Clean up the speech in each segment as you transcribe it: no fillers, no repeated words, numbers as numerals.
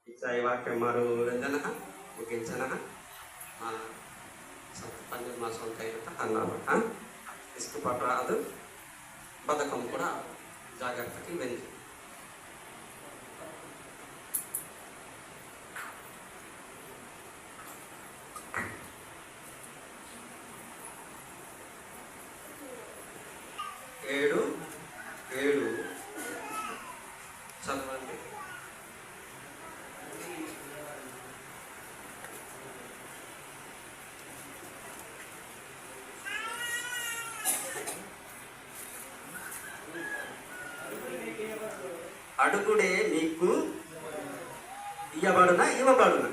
वाक्यमारुरञ्जनः मुकिञ्चनः పంజన్మ సొంత అన్నారు. ఇసుకు పట్టు రాదు, బతకం కూడా జాగ్రత్తకి వెళ్ళి ఏడు ఏడు చదవండి. అడుగుడే నీకు ఇయ్యబడునా ఇవ్వబడునా?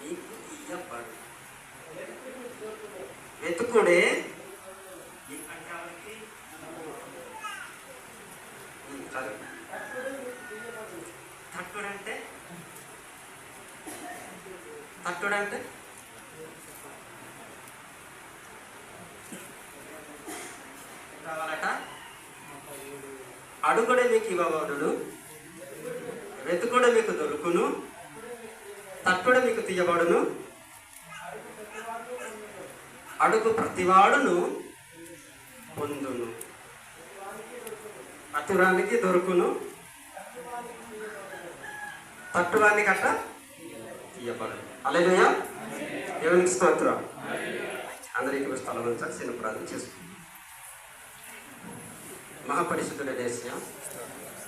నీకు ఇయ్యబడు. వెతుకుడే తట్టుడంటే తట్టుడంటే కావాలట. అడుగుడే మీకు ఇవ్వబడును, వెతుకుడే మీకు దొరుకును, తట్టుడే మీకు తీయబడును. అడుగు ప్రతివాడును పొందును, అతురానికి దొరుకును, తట్టువానికి అట్ట తీయబడును. హల్లెలూయా, దేవునికి స్తోత్రం. అందరికీ స్థలం నుంచి చిన్న ప్రార్థన చేసుకుంటాం. మహాపరిశుద్ధుడ దేశం,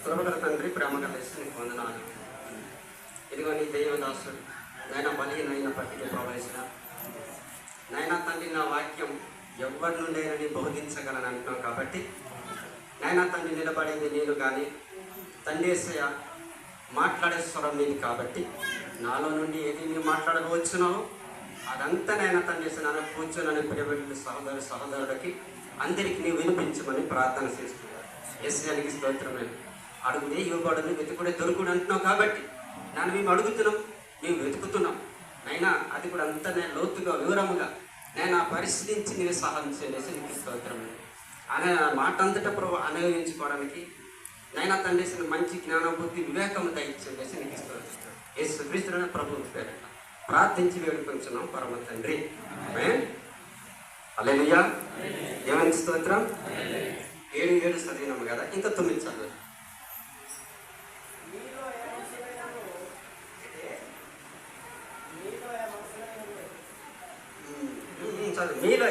కృపగల తండ్రి, ప్రేమగల దేశం, నీకు వందనాలు. ఇదిగో నీ దైవదాసుడు నాయన బలహీనమైన పట్టిక ప్రవేశిన నాయన తండ్రి, నా వాక్యం ఎవరి నుండైనా బోధించగలను అంటున్నాం కాబట్టి నాయన తండ్రి, నిలబడేది నేను కానీ తండ్రి యేసయ్య మాట్లాడే స్వరం నేను కాబట్టి నాలో నుండి ఏది మీరు మాట్లాడవచ్చున్నావో అదంతా నాయన తండ్రి యేసయ్య నన్ను కూర్చొని ప్రియమైన సహోదరుడికి అందరికీ నీవు వినిపించమని ప్రార్థన చేస్తున్నాను. యేసయ్యానికి స్తోత్రమైన. అడుగునే ఇవ్వబడును, వెతుకుడే దొరుకుడు అంటున్నావు కాబట్టి నన్ను మేము అడుగుతున్నాం, మేము వెతుకుతున్నాం. అయినా అది కూడా అంత నేను లోతుగా వివరముగా నేను ఆ పరిశీలించి నీవు సహాయం చేసి నీకు స్తోత్రమైన. అనే మాట అంతటా ప్రభు అనుభవించుకోవడానికి నైనా తండ్రి మంచి జ్ఞానబుద్ధి వివేకము దయచేసి నీకు స్తోత్రం. యేసుక్రీస్తునే ప్రభువు పేరట ప్రార్థించి వేడుకొంచున్నాం పరమ తండ్రి. ఆమేన్. హల్లెలూయా, దేవునికి స్తోత్రం. 7 చదివినాము కదా, ఇంకా 9 చదువు. మీలో